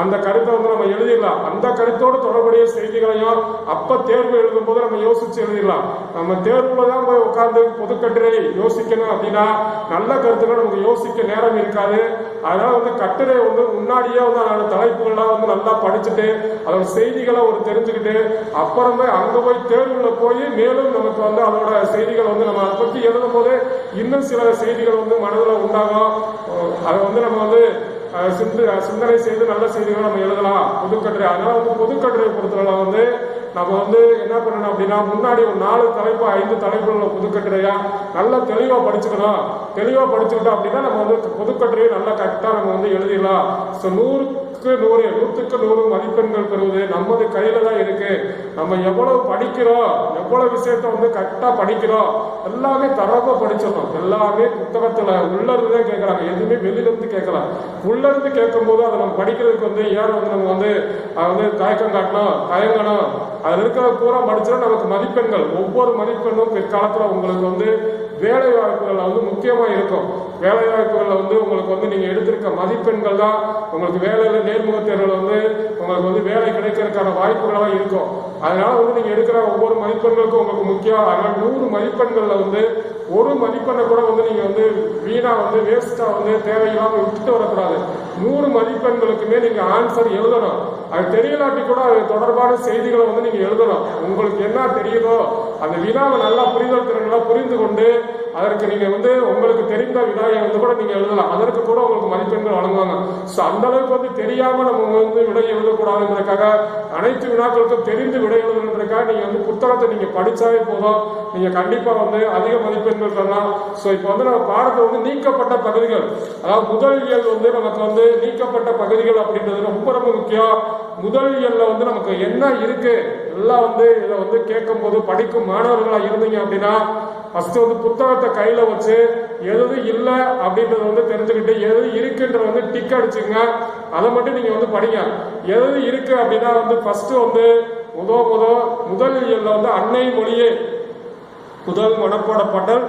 அந்த கருத்தை வந்து நம்ம எழுதிடலாம். அந்த கருத்தோடு தொடர்புடைய செய்திகளையும் அப்ப தேர்வு எழுதும் போது நம்ம யோசிச்சு எழுதிடலாம். நம்ம தேர்வுல தான் போய் உட்கார்ந்து பொதுக்கட்டுரை யோசிக்கணும் அப்படின்னா நல்ல கருத்துக்கள் நமக்கு யோசிக்க நேரம் இருக்காது. அதனால வந்து கட்டுரை வந்து முன்னாடியே வந்து அதோட தலைப்புகள்லாம் வந்து நல்லா படிச்சுட்டு அதோட செய்திகளை ஒரு தெரிஞ்சுக்கிட்டு அப்புறமே அங்க போய் தேர்வுல போய் மேலும் நமக்கு வந்து அதோட செய்திகள் வந்து நம்ம அதை பற்றி எழுதும் போது இன்னும் சில செய்திகள் வந்து மனதில் உண்டாகும். அதை வந்து நம்ம வந்து சிந்தனை செய்து நல்ல செய்திகளை நம்ம எழுதலாம் பொதுக்கட்டுரை. அதனால வந்து பொதுக்கட்டுரை பொறுத்தவரை வந்து நம்ம வந்து என்ன பண்ணணும் அப்படின்னா முன்னாடி ஒரு 4 தலைப்பு 5 தலைப்புள்ள பொதுக்கட்டுரையா நல்லா தெளிவா படிச்சுக்கணும். தெளிவா படிச்சுக்கிட்டோம் அப்படின்னா நம்ம வந்து பொதுக்கட்டுரையை நல்லா கரெக்டா நம்ம வந்து எழுதிடலாம். ஸோ 100 100 மதிப்பெண்கள் பெறுவது நமது கையில தான் இருக்கு. நம்ம எவ்வளவு படிக்கிறோம், எவ்வளவு விஷயத்த வந்து கரெக்டா படிக்கிறோம், எல்லாமே தரவா படிச்சிடணும். எல்லாமே புத்தகத்துல உள்ள இருந்துதான் கேட்கறாங்க, எதுவுமே வெளியில இருந்து கேட்கலாம். உள்ள இருந்து கேட்கும் போது அதை நம்ம படிக்கிறதுக்கு வந்து ஏன் வந்து நம்ம வந்து தயக்கம் காட்டணும், தயங்கணும். அதுல இருக்கிற பூரா படிச்சா நமக்கு மதிப்பெண்கள், ஒவ்வொரு மதிப்பெண்ணும் பிற்காலத்துல உங்களுக்கு வந்து வேலை வாய்ப்புகள்ல வந்து முக்கியமா இருக்கும். வேலை வாய்ப்புகள்ல வந்து உங்களுக்கு வந்து நீங்க எடுத்திருக்க மதிப்பெண்கள் தான் உங்களுக்கு வேலையில நேர்முக தேர்வுல வந்து உங்களுக்கு வந்து வேலை கிடைக்கிறதுக்கான வாய்ப்புகளா இருக்கும். அதனால வந்து நீங்க எடுக்கிற ஒவ்வொரு மதிப்பெண்களுக்கும் உங்களுக்கு முக்கியம். அதனால 100 மதிப்பெண்கள்ல வந்து ஒரு மதிப்பெண்ணை கூட வந்து நீங்க வந்து வீணா வந்து வேஸ்டா வந்து தேவையில்லாம விட்டுட்டு வரக்கூடாது. 100 மதிப்பெண்களுக்குமே நீங்க ஆன்சர் எழுதணும். அது தெரியலாட்டி கூட அது தொடர்பான செய்திகளை வந்து நீங்க எழுதணும். உங்களுக்கு என்ன தெரியுதோ அந்த வினாவை நல்லா புரிதல் திறன்களா புரிந்து கொண்டு அதற்கு நீங்க வந்து உங்களுக்கு தெரிந்த வினாயை வந்து கூட நீங்க எழுதலாம். அதற்கு கூட உங்களுக்கு மதிப்பெண்கள் வழங்குவாங்க. அந்த அளவுக்கு வந்து தெரியாம நம்ம வந்து விடை எழுதக்கூடாதுன்றதுக்காக, அனைத்து வினாக்களுக்கும் தெரிந்து விடை எழுதுறதுக்காக நீங்க வந்து புத்தகத்தை நீங்க படிச்சாவே போதும், நீங்க கண்டிப்பா வந்து அதிக மதிப்பெண்கள் தரலாம். இப்ப வந்து நம்ம பாடத்தை வந்து நீக்கப்பட்ட பகுதிகள், அதாவது முதல் இயல் வந்து நமக்கு வந்து நீக்கப்பட்ட பகுதிகள் அப்படின்றது ரொம்ப ரொம்ப முக்கியம். முதல் இயல்ல வந்து நமக்கு என்ன இருக்கு எல்லாம் வந்து இதை வந்து கேட்கும் போது படிக்கும் மாணவர்களா இருந்தீங்க அப்படின்னா ஃபர்ஸ்ட் வந்து புத்தகத்தை கையில வச்சு எது இல்லை அப்படின்றத வந்து தெரிஞ்சுக்கிட்டு எது இருக்குன்றத வந்து டிக் அடிச்சுங்க. அதை மட்டும் நீங்க வந்து படிங்க. எது இருக்கு அப்படின்னா வந்து ஃபர்ஸ்ட் வந்து முதல் இயல்ல வந்து அன்னை மொழியே முதல் மனப்பாட பாடல்.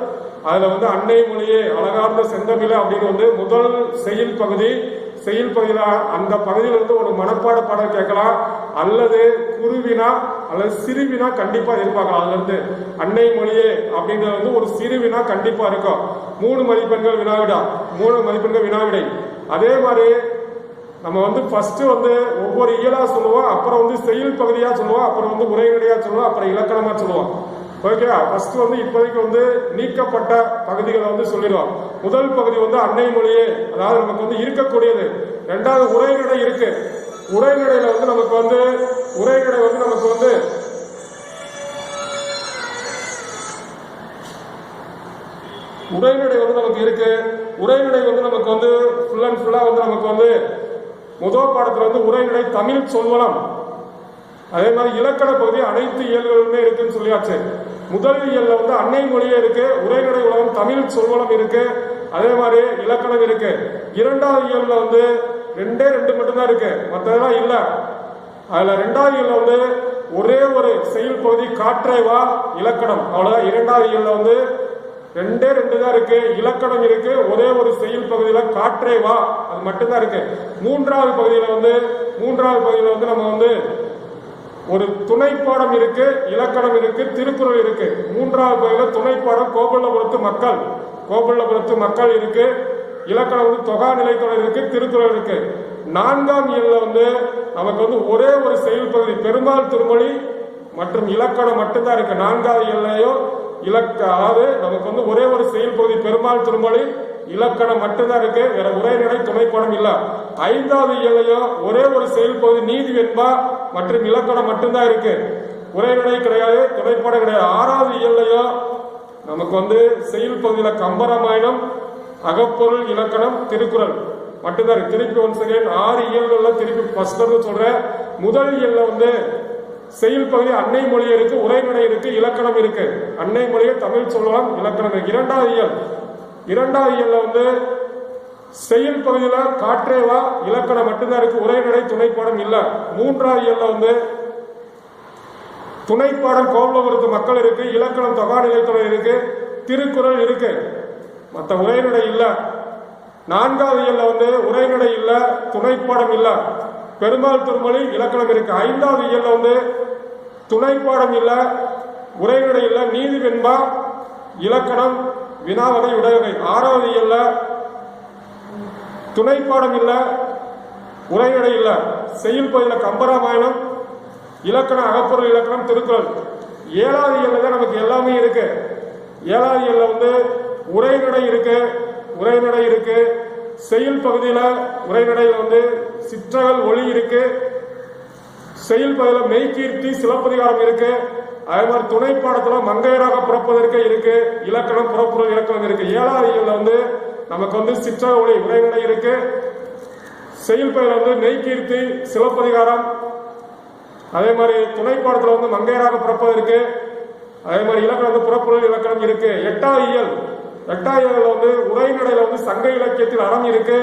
அதுல வந்து அன்னை மொழியே அழகார்ந்த செந்தமிழ் அப்படின்னு வந்து முதல் செயல் பகுதியில அந்த பகுதியில் வந்து ஒரு மனப்பாட பாடல் கேட்கலாம், அல்லது குருவினா அல்லது சிறுவினா கண்டிப்பா எதிர்பார்க்கலாம். அதுல இருந்து அன்னை மொழியே அப்படின்றது வந்து ஒரு சிறுவினா கண்டிப்பா இருக்கும். 3 மதிப்பெண்கள் வினாவிடை. அதே மாதிரி நம்ம வந்து ஃபர்ஸ்ட் வந்து ஒவ்வொரு இயலா சொல்லுவோம், அப்புறம் வந்து செயல் பகுதியா சொல்லுவோம், அப்புறம் வந்து உரைநடையா சொல்லுவோம், அப்புறம் இலக்கணமா சொல்லுவோம். ஓகேவா? ஃபர்ஸ்ட் வந்து இப்போதைக்கு வந்து நீக்கப்பட்ட பகுதிகளை வந்து சொல்லிடுவோம். முதல் பகுதி வந்து அன்னை மொழியே, அதாவது நமக்கு வந்து இருக்கக்கூடியது. 2வது உரைநடை இருக்கு. உரைநடையில வந்து நமக்கு வந்து உரைநடை வந்து நமக்கு வந்து உரைநடை வந்து நமக்கு இருக்கு. உரைநடை வந்து நமக்கு வந்து ஃபுல் அண்ட் ஃபுல்லா வந்து நமக்கு வந்து முதல் பாடத்துல வந்து உரைநடை தமிழ் சொல்வளம். அதே மாதிரி இலக்கண பகுதி அனைத்து இயல்களுமே இருக்குன்னு சொல்லியாச்சு. முதல் இயல்ல வந்து அன்னை மொழியே இருக்கு, உரைநடை உலகம் தமிழ் சொல்வளம் இருக்கு, அதே மாதிரி இலக்கணம் இருக்கு. 2வது இயல்ல வந்து 2 மட்டும்தான் இருக்கு, மற்றதெல்லாம் இல்ல. அதுல 2வது இயல்ல வந்து ஒரே ஒரு செயல் பகுதி காற்றைவா இலக்கணம், அவ்வளவுதான். 2வது இயல்ல வந்து 2 தான் இருக்கு, இலக்கணம் இருக்கு, ஒரே ஒரு செயல் பகுதியில காற்றைவா அது மட்டும்தான் இருக்கு. 3வது பகுதியில வந்து நம்ம வந்து ஒரு துணைப்பாடம் இருக்கு, இலக்கணம் இருக்கு, திருக்குறள் இருக்கு. 3வது பகுதியில் துணைப்பாடம் கோபுள்ளபுரத்து மக்கள் இருக்கு, இலக்கணம் வந்து தொகா நிலைத்தொடர் இருக்கு, திருக்குறள் இருக்கு. 4ஆம் இயல்ல வந்து நமக்கு வந்து ஒரே ஒரு செயல் பகுதி பெருமாள் திருமொழி மற்றும் இலக்கணம் மட்டும்தான் இருக்கு. 4வது இயல்லையும் அதாவது நமக்கு வந்து ஒரே ஒரு செயல் பகுதி பெருமாள் திருமொழி இலக்கணம் மட்டும்தான் இருக்கு, வேற உரைநடை துணைப்பாடம் இல்ல. 5வது இயல்லையும் ஒரே ஒரு செயல் பகுதி நீதி வெண்பா மற்றும் இலக்கணம் மட்டும்தான் இருக்கு, உரைநடை கிடையாது, துணைப்பாடம் கிடையாது. 6வது இயல்லையும் நமக்கு வந்து செயல் பகுதியில கம்பராமாயணம், அகப்பொருள், இலக்கணம், திருக்குறள் மட்டும்தான் இருக்கு. திருப்பி 6 இயல்கள்ல திருப்பி ஃபர்ஸ்ட் சொல்றேன். முதல் இயல்ல வந்து செயல் பகுதி அன்னை மொழி இருக்கு, உரைநடை இருக்கு, இலக்கணம் இருக்கு. அன்னை மொழியை தமிழ் சொல்லலாம், இலக்கணம் இருக்கு. 2வது இயல்ல வந்து செயல் பகுதியில காற்றேவா இலக்கணம் மட்டும்தான் இருக்கு, உரைநடை துணைப்பாடம் இல்ல. 3வது இயல்ல வந்து துணைப்பாடம் கோபுள்ளபுரத்து மக்கள் இருக்கு, இலக்கணம் தொகா நிலைத்தொடர் இருக்கு, திருக்குறள் இருக்கு, மற்ற உரைநடை இல்ல. 4வது இயல்ல வந்து உரைநடை இல்ல, துணைப்பாடம் இல்ல, பெருமாள் திருமொழி, இலக்கணம் இருக்கு. 5வது இயல்ல வந்து துணைப்பாடம் இல்ல, உரைநடை இல்ல, நீதி வெண்பா, இலக்கணம், வினாவகை, விடைவகை. 6வது இயல்ல துணைப்பாடம் இல்ல, உரைநடை இல்ல, செயல் பகுதியில கம்பராமாயணம், இலக்கணம், அகப்பொருள், இலக்கணம், திருக்குறள். 7வது இயல்ல தான் நமக்கு எல்லாமே இருக்கு. 7வது இயல்ல வந்து உரைநடை இருக்கு, செயல் பகுதியில உரைநடையில வந்து சிற்றகல் ஒளி இருக்கு, செயல் பகுதியில மெய்கீர்த்தி சிலப்பதிகாரம் இருக்கு, அதே மாதிரி துணைப்பாடத்துல மங்கையராக பிறப்பதற்கு இருக்கு, இலக்கணம், புறப்புறல், இலக்கணம் இருக்கு. 7வது இயல்ல வந்து நமக்கு வந்து சிற்றகல் ஒளி உரைநடை இருக்கு, செயல் பெயர் வந்து நெய்கீர்த்தி, சிலப்பதிகாரம். அதே மாதிரி துணைப்பாடத்துல வந்து மங்கையராக பிறப்பது இருக்கு. அதே மாதிரி இலக்கணம் வந்து புறப்பொருள் இலக்கணம் இருக்கு. எட்டாவது இயல் வந்து உரைநடையில வந்து சங்க இலக்கியத்தில் அறம் இருக்கு.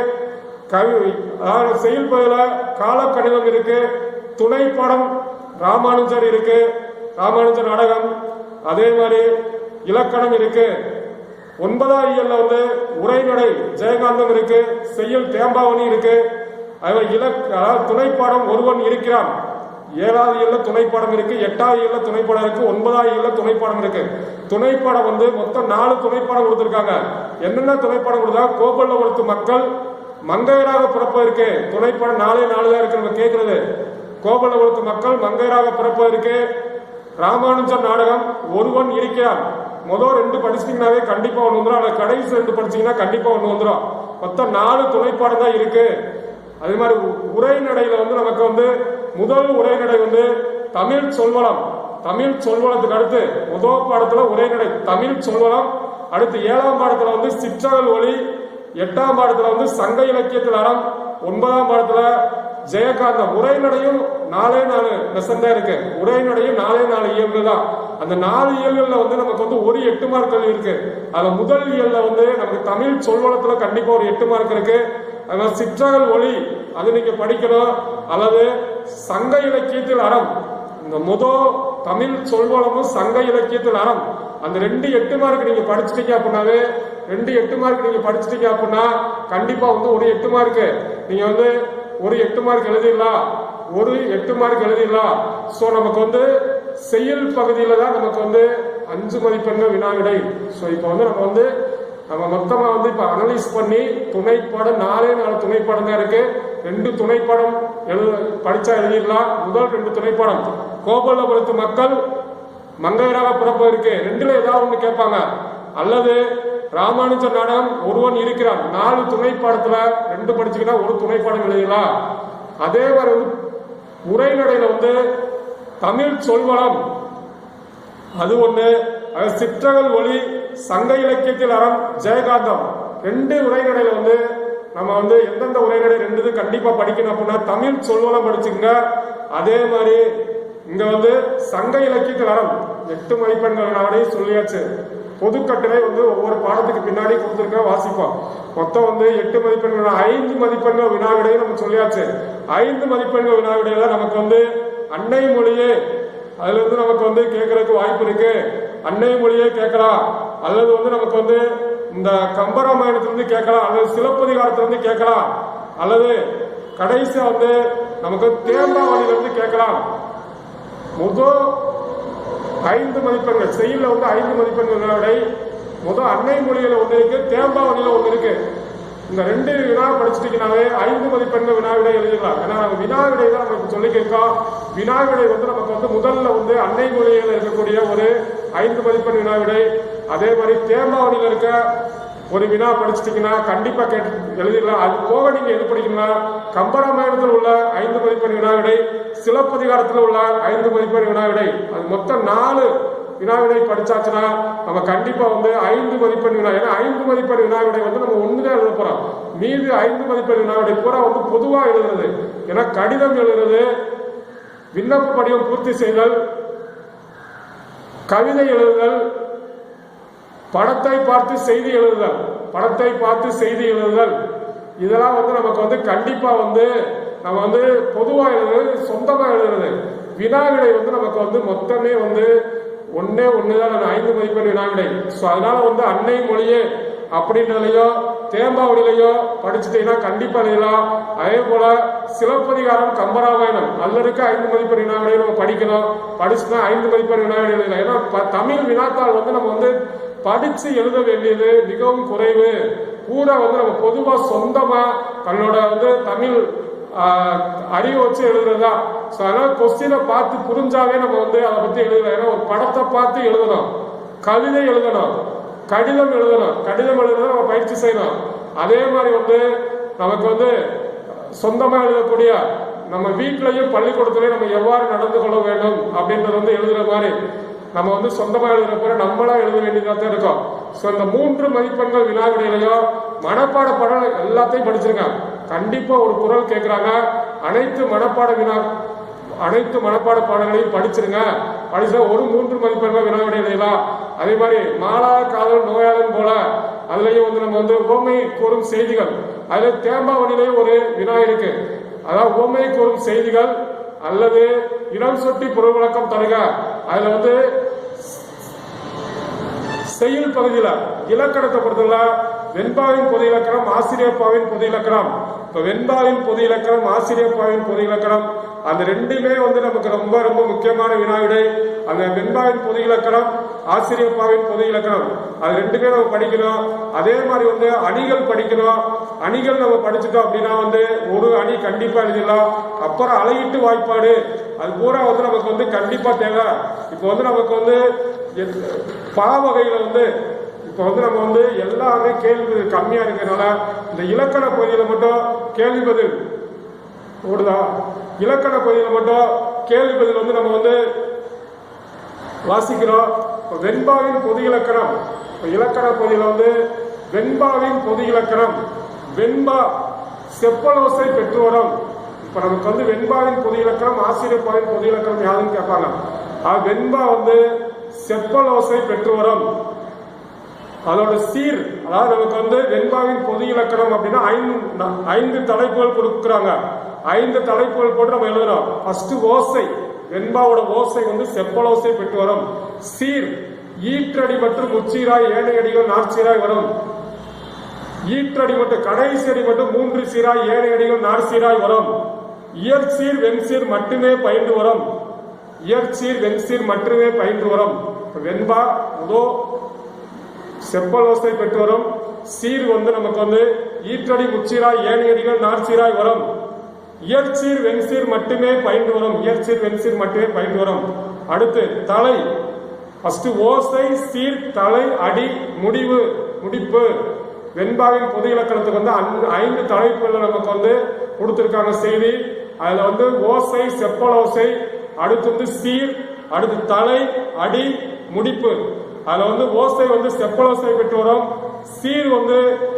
செயல் பெயர்ல கால கணிதம் இருக்கு. துணைப்பாடம் ராமானுஜர் இருக்கு, ராமானுஜர் நாடகம். அதே மாதிரி இலக்கணம் இருக்கு. ஒன்பதாவது இயல்ல வந்து உரைநடை ஜெயகாந்தம் இருக்கு, செய்யுள் தேம்பாவணி இருக்கு. அதே துணைப்பாடம் ஒருவன் இருக்கிறான். ஏழாவது இயல்ல துணைப்பாடம் இருக்கு, எட்டாவது இயல்ல துணைப்பாடம் இருக்கு, ஒன்பதாவது இயல்ல துணைப்பாடம் இருக்கு. துணைப்பாடம் வந்து மொத்தம் 4 துணைப்பாடம் கொடுத்திருக்காங்க. என்னென்ன துணைப்பாடம் கொடுத்தா? கோபல்லபுரத்து மக்கள் மங்கையராக பிறப்பதற்கு துணைப்பாடம் 4 தான் இருக்கு. நம்ம கேட்கறது கோபல்லபுரத்து மக்கள் மங்கையராக பிறப்பதற்கு. ராமானுஜர் நாடகம் ஒருவன் இருக்கிறான். முதல் 2 படிச்சிட்டீங்கன்னாவே கண்டிப்பா ஒண்ணு வந்துடும். அதை கடைசி 2 படிச்சீங்கன்னா கண்டிப்பா ஒண்ணு வந்துடும். மொத்தம் 4 துணைப்பாடம் தான் இருக்கு. அதே மாதிரி உரைநடையில வந்து நமக்கு வந்து முதல் உரைநடை வந்து தமிழ் சொல்வளம். தமிழ் சொல்வளத்துக்கு அடுத்து முதல் பாடத்துல உரைநடை தமிழ் சொல்வளம். அடுத்து 7ஆம் பாடத்துல வந்து சிற்றகல் ஒளி. 8ஆம் பாடத்துல வந்து சங்க இலக்கியத்தில் அறம். 9ஆம் பாடத்துல ஜெயகாந்தம். உரைநடையும் 4 லெசன் தான் இருக்கு. உரைநடையும் 4 இயல்கள் தான். அந்த 4 இயல்கள்ல வந்து நமக்கு வந்து ஒரு 8 மார்க்கள் இருக்கு. அதுல முதல் இயல்ல வந்து நமக்கு தமிழ் சொல்வளத்துல கண்டிப்பா ஒரு 8 மார்க் இருக்கு. அதனால சிற்றகல் ஒளி அது நீங்க படிக்கணும். அல்லது சங்க இலக்கியத்தில் அறம், இந்த தமிழ் சொல்வளமும் சங்க இலக்கியத்தில் அறம், அந்த 2 8 மார்க் நீங்க படிச்சுட்டீங்க அப்படின்னாவே 2 8 மார்க் நீங்க படிச்சுட்டீங்க அப்படின்னா கண்டிப்பா வந்து ஒரு 8 மார்க் நீங்க வந்து ஒரு 8 மார்க் எழுதிடலாம். ஒரு 8 மார்க் எழுதிடலாம். சோ நமக்கு வந்து செயல் பகுதியில தான் நமக்கு வந்து 5 மதிப்பெண்கள் வினாவிடை. சோ இப்போ வந்து நம்ம மொத்தமா வந்து இப்ப அனலைஸ் பண்ணி துணைப்பாடம் 4 துணைப்பாடம் தான் இருக்கு. 2 துணைப்பாடம் படிச்சா எழுதிடலாம். முதல் 2 துணைப்பாடம் கோபல்லபுரத்து மக்கள் மங்கையராக பிறப்பது இருக்கு. 2ல ஏதாவது ஒண்ணு கேட்பாங்க. அல்லது ராமானுஜர் நாடகம் ஒருவன் இருக்கிறான். 4 துணைப்பாடத்துல 2 படிச்சுக்கிட்டா ஒரு துணைப்பாடம் எழுதிடலாம். அதே மாதிரி வந்து உரைநடையில வந்து தமிழ் சொல்வளம் அது ஒண்ணு, சிற்றகல் ஒளி, சங்க இலக்கியத்தில் அறம், ஜெயகாந்தம் 2 உரைநடையில வந்து நம்ம வந்து எந்தெந்த உரைநடை 2 கண்டிப்பா படிக்கணும் அப்படின்னா தமிழ் சொல்வளம் படிச்சுங்க. அதே மாதிரி இங்க வந்து சங்க இலக்கியத்தில் அறம் 8 மதிப்பெண்கள் சொல்லியாச்சு. பொதுக்கட்டுரை வந்து ஒவ்வொரு பாடத்துக்கு பின்னாடி கொடுத்துருக்க வாசிப்போம். மொத்தம் வந்து 8 மதிப்பெண்கள் 5 மதிப்பெண்கள் வினாவிடையை நம்ம சொல்லியாச்சு. 5 மதிப்பெண்கள் வினாவிடையில நமக்கு வந்து அன்னை மொழியே அதுல இருந்து நமக்கு வந்து கேட்கறதுக்கு வாய்ப்பு இருக்கு. அன்னை மொழியே கேட்கலாம். அல்லது வந்து நமக்கு வந்து இந்த கம்பராமாயணத்திலிருந்து கேட்கலாம், அல்லது சிலப்பதிகாரத்திலிருந்து கேட்கலாம், அல்லது கடைசியா வந்து நமக்கு தேம்பாவணியிலிருந்து கேட்கலாம். முதல் 5 மதிப்பெண்கள் செயல்ல வந்து 5 மதிப்பெண்கள் விட முதல் அன்னை மொழியில ஒண்ணு இருக்கு, தேம்பாவணியில ஒண்ணு இருக்கு. இந்த 2 வினா படிச்சுட்டீங்கன்னாவே 5 மதிப்பெண்கள் வினாவிடை எழுதிடலாம். ஏன்னா நம்ம வினாவிடை தான் நமக்கு சொல்லிக்கிருக்கோம். வினாவிடை வந்து நமக்கு வந்து முதல்ல வந்து அன்னை மொழியில இருக்கக்கூடிய ஒரு 5 மதிப்பெண் வினாவிடை. அதே மாதிரி தேம்பாவணியில இருக்க ஒரு வினா படிச்சுட்டீங்கன்னா கண்டிப்பா எழுதிடலாம். அது போக நீங்க எது படிக்கணும்னா கம்பராமாயணத்தில் உள்ள 5 மதிப்பெண் வினாவிடை, சிலப்பதிகாரத்தில் உள்ள 5 மதிப்பெண் வினாவிடை, அது மொத்தம் 4 வினாவிடை படிச்சாச்சுன்னா நம்ம கண்டிப்பா வந்து 5 மதிப்பெண் வினா. ஏன்னா 5 மதிப்பெண் வினாவிடை வந்து நம்ம ஒண்ணுதான் எழுத போறோம். மீது 5 மதிப்பெண் வினாவிடை பூரா வந்து பொதுவா எழுதுறது. ஏன்னா கடிதம் எழுதுறது, விண்ணப்ப படிவம் பூர்த்தி செய்தல், கவிதை எழுதுதல், படத்தை பார்த்து செய்தி எழுதுதல், இதெல்லாம் வந்து நமக்கு வந்து கண்டிப்பா வந்து நம்ம வந்து பொதுவா எழுதுறது, சொந்தமா எழுதுறது. வினாவிடை வந்து நமக்கு வந்து மொத்தமே வந்து ஒண்ணுதான் 5 மதிப்பெண் வினாவிடை. ஸோ அதனால வந்து அன்னை மொழியே அப்படின்றதுலையோ தேம்பாவளியிலையோ படிச்சுட்டீங்கன்னா கண்டிப்பா எழுதலாம். அதே போல சிலப்பதிகாரம், கம்பராமாயணம் அதுல இருக்க 5 மதிப்பெண் வினாவிடையை நம்ம படிக்கணும். படிச்சுன்னா 5 மதிப்பெண் வினாவிடை எழுதலாம். ஏன்னா தமிழ் வினாத்தாள் வந்து நம்ம வந்து படிச்சு எழுத வேண்டியது மிகவும் குறைவு. பூரா வந்து நம்ம பொதுவா சொந்தமா தன்னோட வந்து தமிழ் அறிவை வச்சு எழுதுறதா. அதனால கொஸ்டினை பார்த்து புரிஞ்சாவே நம்ம வந்து அதை பத்தி எழுதலாம். ஏன்னா ஒரு படத்தை பார்த்து எழுதணும், கவிதை எழுதணும், கடிதம் எழுதுறத நம்ம பயிற்சி செய்யணும். அதே மாதிரி வந்து நமக்கு வந்து சொந்தமா எழுதக்கூடிய நம்ம வீட்டிலையும் பள்ளிக்கூடத்திலையும் நம்ம எவ்வாறு நடந்து கொள்ள வேண்டும் அப்படின்றது வந்து எழுதுற மாதிரி. நம்ம வந்து சொந்தமா எழுதுறப்ப நம்மளா எழுத வேண்டியதா தான் இருக்கும். ஸோ இந்த 3 மதிப்பெண்கள் வினா விடையிலையும் மனப்பாட பாடல் எல்லாத்தையும் படிச்சிருங்க. கண்டிப்பா ஒரு குறள் கேட்கிறாங்க, அனைத்து மனப்பாட பாடங்களையும் படிச்சிருங்க. படிச்சா ஒரு 3 மதிப்பெண்கள் வினா விடை எழுதலாம். அதே மாதிரி மாலா காதல் நோயாளன் போல அதுலயும் வந்து நம்ம வந்து ஓமை கூறும் செய்திகள், அதுல தேம்பாவணிலேயே ஒரு வினா இருக்கு. அதாவது ஓமை கூறும் செய்திகள் அல்லது இடம் சொட்டி பொருள் விளக்கம் தருக. அதுல வந்து செயல் பகுதியில இலக்கணத்தை பொறுத்தவரை வெண்பாவின் பொது இலக்கணம், ஆசிரியப்பாவின் பொது இலக்கணம். இப்ப வெண்பாவின் பொது இலக்கணம், ஆசிரியப்பாவின் பொது இலக்கணம், அந்த ரெண்டுமே வந்து நமக்கு ரொம்ப ரொம்ப முக்கியமான வினாவிடை. அந்த வெண்பாவின் பொது இலக்கணம், ஆசிரியப்பாவின் பொது இலக்கணம், அது ரெண்டுமே நம்ம படிக்கணும். அதே மாதிரி வந்து அணிகள் படிக்கணும். அணிகள் நம்ம படிச்சுட்டோம் அப்படின்னா வந்து ஒரு அணி கண்டிப்பா எழுதிடலாம். அப்புறம் அலையீட்டு வாய்ப்பாடு, அது பூரா வந்து நமக்கு வந்து கண்டிப்பா தேவை. இப்போ வந்து நமக்கு வந்து பாவகையில வந்து இப்ப வந்து நம்ம வந்து எல்லாமே கேள்வி பதில் கம்மியா இருக்கிறதுனால இந்த இலக்கண பகுதியில மட்டும் கேள்வி பதில் ஓடுதா, இலக்கண பகுதியில மட்டும் கேள்வி பதில் வந்து நம்ம வந்து வாசிக்கிறோம். வெண்பாவின் பொது இலக்கணம், இலக்கண பகுதியில வந்து வெண்பாவின் பொது இலக்கணம், வெண்பா செப்பலோசை பெற்று வரும். இப்ப நமக்கு வந்து வெண்பாவின் பொது இலக்கணம், ஆசிரியப்பாவின் பொது இலக்கணம் யாருன்னு கேட்பாங்க. வெண்பா வந்து செப்பலோசை பெற்று வரும். அதோட சீர், அதாவது நமக்கு வந்து வெண்பாவின் பொது இலக்கணம் அப்படின்னா 5 தலைப்புகள் கொடுக்குறாங்க. 5 தலைப்புகள் போட்டு நம்ம எழுதுறோம். ஃபர்ஸ்ட் ஓசை, வெண்பாவோட ஓசை வந்து செப்பலோசை பெற்று வரும். சீர், ஈற்றடி மற்றும் முச்சீராய் ஏனையடிகள் நாற்சீராய் வரும். ஈற்றடி மட்டும் கடைசி அடி மட்டும் 3 சீராய் ஏனையடிகள் நாற்சீராய் வரும். இயற்சீர் வெண்சீர் மட்டுமே பயின்று வரும். இயற்சீர் வெண்சீர் மட்டுமே பயின்று வரும். வெண்பா முதோ செப்பலோசை பெற்று வரும். சீர் வந்து நமக்கு வந்து ஈற்றடி முச்சீராய் ஏனையடிகள் நாற்சீராய் வரும். இயற்சீர் வெண்சீர் மட்டுமே பயின்று வரும். இயற்சீர் வெண்சீர் மட்டுமே பயின்று வரும். அடுத்து தலை, ஃபர்ஸ்ட் ஓசை, சீர், தலை, அடி, முடிவு, முடிப்பு. வெண்பாவின் பொது இலக்கணத்துக்கு வந்து 5 தலைப்புகள் நமக்கு வந்து கொடுத்திருக்காங்க செய்தி. அதுல வந்து ஓசை, செப்பலோசை, அடுத்து வந்து சீர், அடுத்து தலை, அடி, முடிப்பு. அதுல வந்து ஓசை வந்து செப்பலோசை பெற்று வரும். சீர் வந்து